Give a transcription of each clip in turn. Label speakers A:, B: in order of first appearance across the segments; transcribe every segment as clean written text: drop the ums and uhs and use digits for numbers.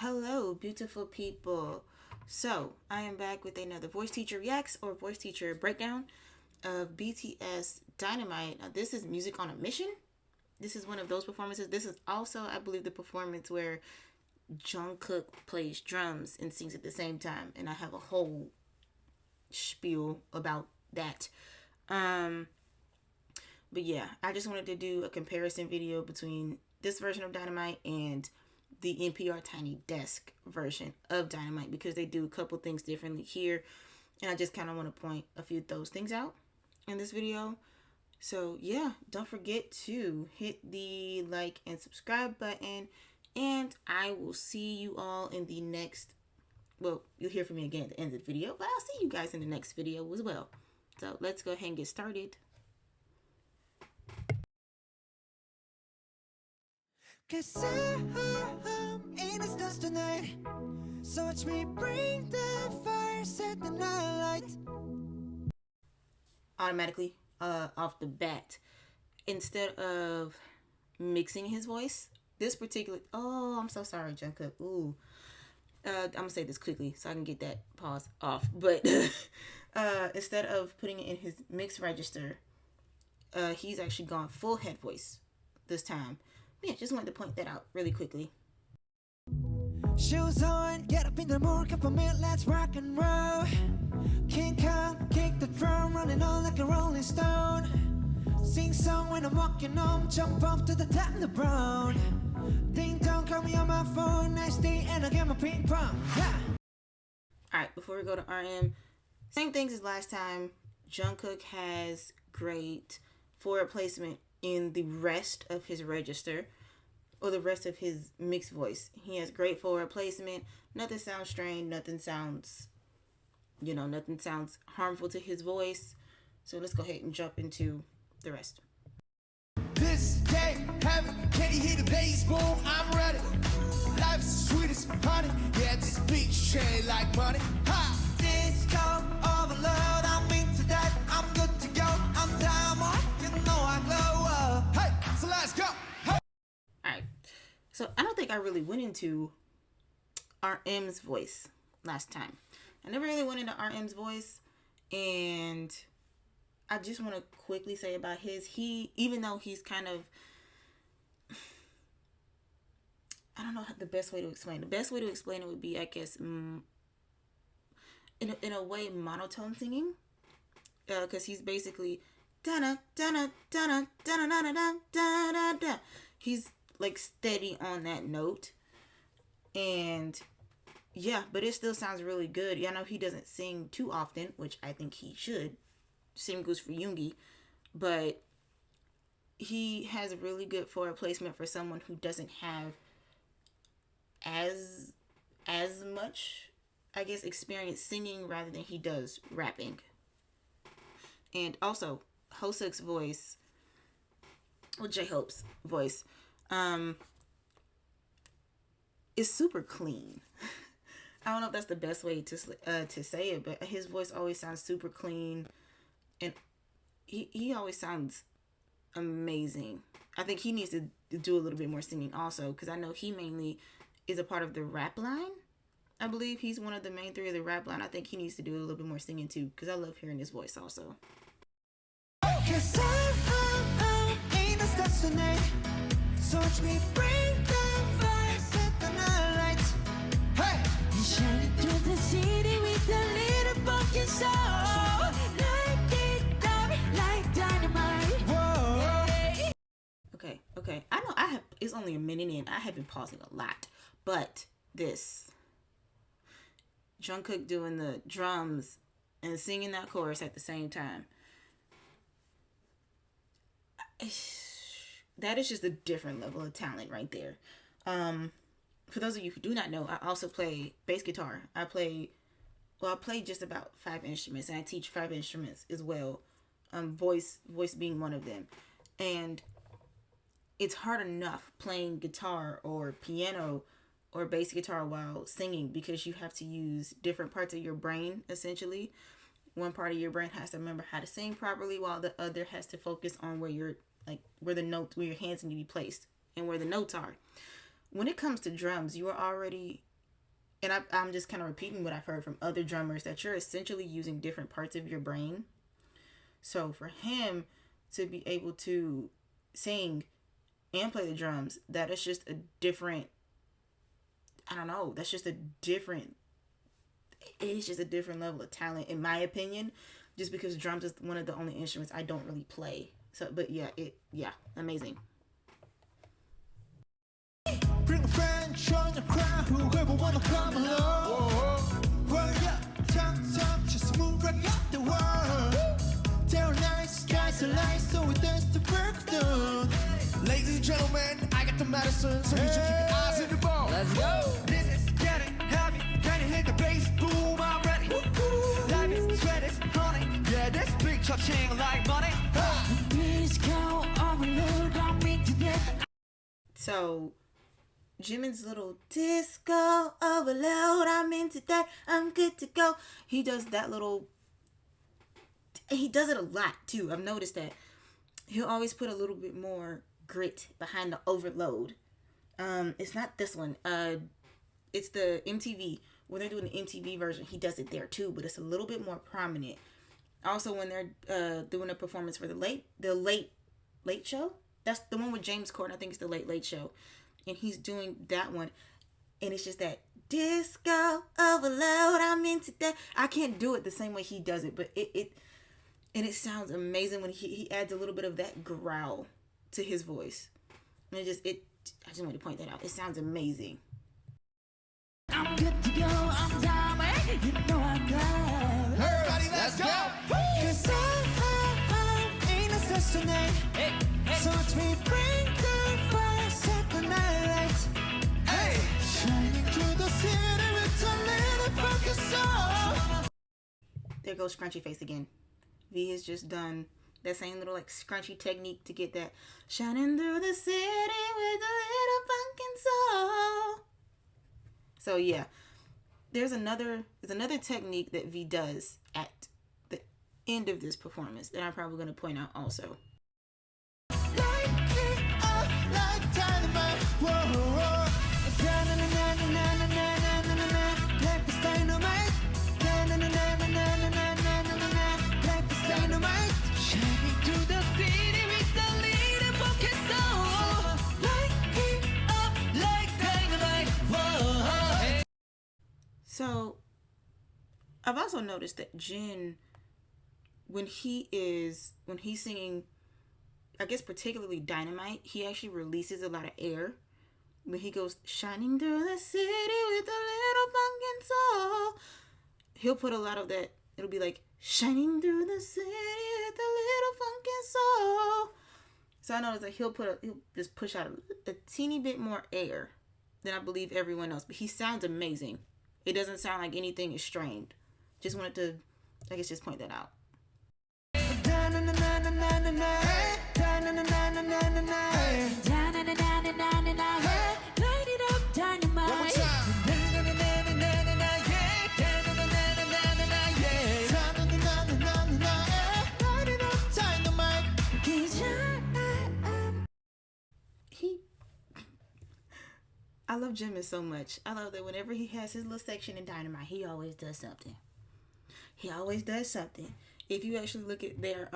A: Hello, beautiful people. So, I am back with another voice teacher reacts or voice teacher breakdown of BTS Dynamite. Now, this is Music on a Mission. This is one of those performances. This is also, I believe, the performance where Jungkook plays drums and sings at the same time. And I have a whole spiel about that. But yeah, I just wanted to do a comparison video between this version of Dynamite and the NPR Tiny Desk version of Dynamite because they do a couple things differently here. And I just kind of want to point a few of those things out in this video. So yeah, don't forget to hit the like and subscribe button. And I will see you all in the next, well, you'll hear from me again at the end of the video, but I'll see you guys in the next video as well. So let's go ahead and get started.
B: Cause I'm in a stars tonight. So watch me bring the fire, set the night light.
A: Automatically, off the bat, instead of mixing his voice, this particular, oh, I'm so sorry, Jungkook. Ooh. I'm gonna say this quickly so I can get that pause off. But instead of putting it in his mix register, he's actually gone full head voice this time. Yeah, just wanted to point that out really quickly.
B: Shoes on, get up in the mood, cup of milk, let's rock and roll. King Kong, kick the drum, running on like a rolling stone. Sing song when I'm walking home, jump up to the top of the brown. Ding dong, call me on my phone, next day and I get my ping pong. Yeah.
A: Alright, before we go to RM, same things as last time. Jungkook has great forward placement in the rest of his register or the rest of his mixed voice. He has great forward placement. Nothing sounds strained. Nothing sounds, nothing sounds harmful to his voice. So let's go ahead and jump into the rest.
C: This game heavy, can you hear the bass boom? I'm ready. Life's sweet as honey. Yeah, this beach shade like money. Ha!
B: Disco overload, I'm into that, I'm good to go. I'm diamond, you know I glow up.
C: Hey, so let's go. Hey.
A: Alright, so I don't think I really went into RM's voice last time. I never really went into RM's voice, and I just want to quickly say about his, even though he's kind of, I don't know the best way to explain. The best way to explain it would be, I guess, in a way, monotone singing, because he's basically da da da da. He's like steady on that note, and yeah, but it still sounds really good. I know he doesn't sing too often, which I think he should. Same goes for Yoongi, but he has a really good forward placement for someone who doesn't have as much, I guess, experience singing rather than he does rapping. And also, Hoseok's voice, or J-Hope's voice, is super clean. I don't know if that's the best way to say it, but his voice always sounds super clean. And he always sounds amazing. I think he needs to do a little bit more singing also, because I know he mainly is a part of the rap line. I believe he's one of the main three of the rap line. I think he needs to do a little bit more singing too, because I love hearing his voice also.
B: Cause I'm in a stars tonight. So watch me bring the fire, set the night lights.
C: Hey.
B: You shine through the city with a little pumpkin soul.
A: Okay. I know it's only a minute in. I have been pausing a lot. But this Jungkook doing the drums and singing that chorus at the same time. That is just a different level of talent right there. For those of you who do not know, I also play bass guitar. I play just about 5 instruments, and I teach 5 instruments as well. Voice being one of them. And it's hard enough playing guitar or piano or bass guitar while singing, because you have to use different parts of your brain, essentially. One part of your brain has to remember how to sing properly, while the other has to focus on where your hands need to be placed and where the notes are. when it comes to drums, you are already, and I'm just kind of repeating what I've heard from other drummers, that you're essentially using different parts of your brain. So for him to be able to sing and play the drums, that is just a different, I don't know, that's just a different, it's just a different level of talent, in my opinion, just because drums is one of the only instruments I don't really play. So, but yeah, amazing.
B: Bring a friend, join the crowd, whoever wanna come along. Well, yeah, talk, just move right up the world. They're nice, guys are nice, so we dance to break down.
C: Ladies and gentlemen, I got the medicine, so you should keep your eyes in the ball. Let's go.
B: This is getting heavy, can you hit the bass? Boom, I'm ready. Life is sweat, it's honey. Yeah, this big touching like money. Please go overload on me today.
A: So Jimin's little disco overload, I'm into that, I'm good to go. He does that little, he does it a lot too. I've noticed that he'll always put a little bit more grit behind the overload. It's not this one. It's the MTV. When they're doing the MTV version, he does it there too, but it's a little bit more prominent. Also, when they're doing a performance for the late show, that's the one with James Corden. I think it's the Late Show, and he's doing that one, and it's just that disco overload. I'm into that. I can't do it the same way he does it, but it sounds amazing when he adds a little bit of that growl to his voice. And I just wanted to point that out. It sounds amazing.
B: I'm good to go, I'm down, man. You know I'm glad.
C: Everybody, let's go.
B: Cause I'm in a session night. So watch me bring the fire, set the night lights.
C: Hey,
B: Shining through the city with a little focus on.
A: There goes Scrunchy Face again. V has just done that same little like scrunchy technique to get that shining through the city with a little funkin' soul. So yeah, there's another technique that V does at the end of this performance that I'm probably going to point out also.
B: Light it up like dynamite. Whoa, whoa. Da-na-na-na-na-na-na-na-na-na. Like this dynamite. Da-na-na-na-na-na-na-na-na-na. Like this dynamite. Shining through the city with a little focus on. Light it up like dynamite. Whoa.
A: So I've also noticed that Jin, when he's singing, I guess particularly Dynamite, he actually releases a lot of air. When he goes shining through the city with a little funkin' soul, he'll put a lot of that. It'll be like shining through the city with a little funkin' soul. So I noticed that he'll just push out a teeny bit more air than I believe everyone else. But he sounds amazing. It doesn't sound like anything is strained. Just wanted to, I guess, just point that out.
B: Light it up, dynamite.
C: one more time.
B: Light it up, dynamite.
A: I love Jimin so much. I love that whenever he has his little section in Dynamite, he always does something. If you actually look at their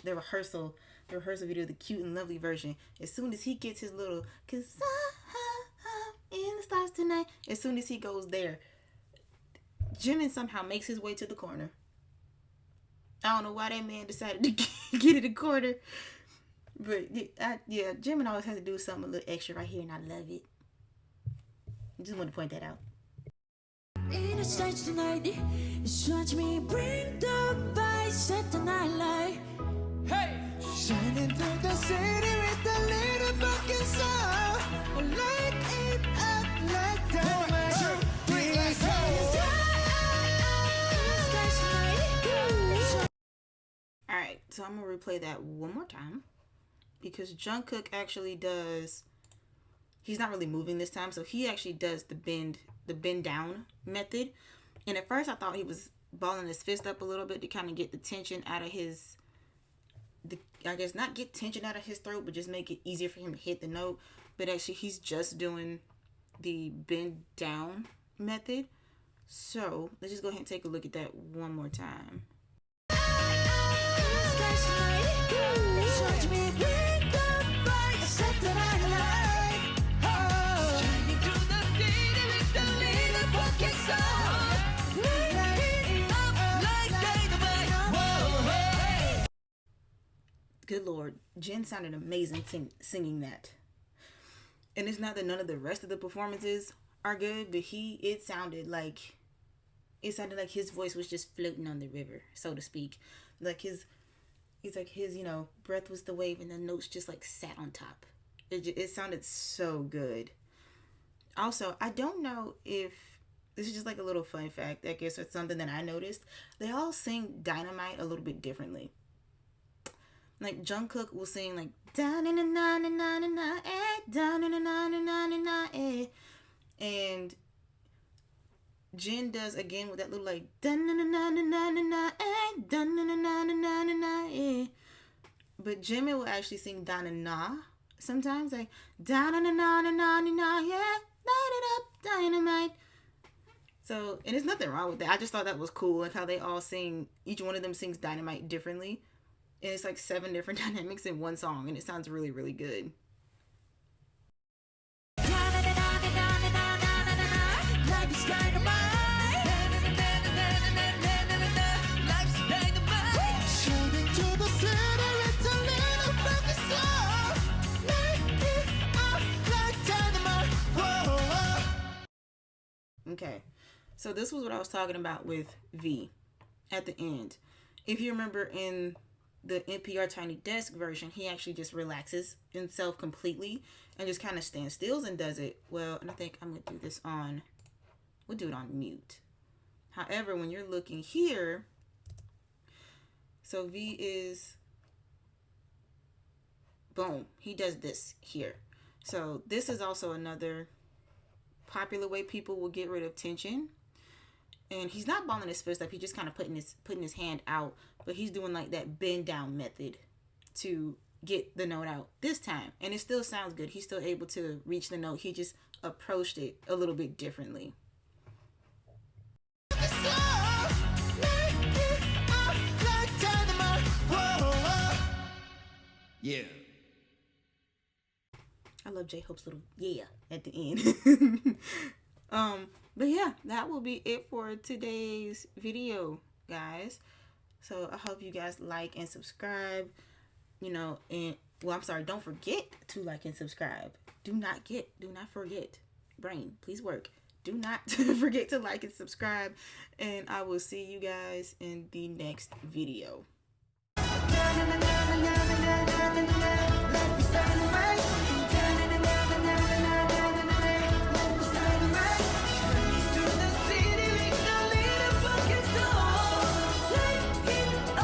A: their rehearsal video, the cute and lovely version, as soon as he gets his little "cause I'm in the stars tonight," as soon as he goes there, Jimin somehow makes his way to the corner. I don't know why that man decided to get in the corner. But yeah, Jimin always has to do something a little extra right here, and I love it. I just want to point that out.
B: In the stage tonight, watch me bring the fire, set the night light.
C: Hey,
B: Shining through the city with a little fucking soul. Light it up like dynamite.
C: 1, 2, 3, let's go.
A: Alright, so I'm going to replay that one more time. Because Jungkook actually does, he's not really moving this time, so he actually does the bend down method. And at first I thought he was balling his fist up a little bit to kind of get the tension out of I guess, not get tension out of his throat, but just make it easier for him to hit the note. But actually, he's just doing the bend down method. So let's just go ahead and take a look at that one more time. Good Lord, Jin sounded amazing singing that. And it's not that none of the rest of the performances are good, but it sounded like his voice was just floating on the river, so to speak. Like his breath was the wave and the notes just like sat on top. It sounded so good. Also, I don't know if this is just like a little fun fact, I guess, or something that I noticed. They all sing Dynamite a little bit differently. Like Jungkook will sing like da na na na na na na eh, da na na na na na na eh, and Jin does again with that little like da na na na na na na eh, da na na na na na na eh. But Jimin will actually sing da na na sometimes, like da na na na na na na yeah, light it up dynamite. So, and there's nothing wrong with that. I just thought that was cool, like how they all sing. Each one of them sings Dynamite differently. And it's like 7 different dynamics in one song, and it sounds really, really good. Okay, so this was what I was talking about with V at the end. If you remember in the NPR Tiny Desk version, he actually just relaxes himself completely and just kind of stands still and does it. Well, and I think I'm going to do this we'll do it on mute. However, when you're looking here, so V is, boom, he does this here. So this is also another popular way people will get rid of tension. And he's not balling his fist up. He's just kind of putting his hand out. But he's doing like that bend down method to get the note out this time. And it still sounds good. He's still able to reach the note. He just approached it a little bit differently.
C: Yeah.
A: I love J-Hope's little yeah at the end. But yeah, that will be it for today's video, guys. So I hope you guys like and subscribe, don't forget to like and subscribe. Do not forget. Brain, please work. Do not forget to like and subscribe, and I will see you guys in the next video.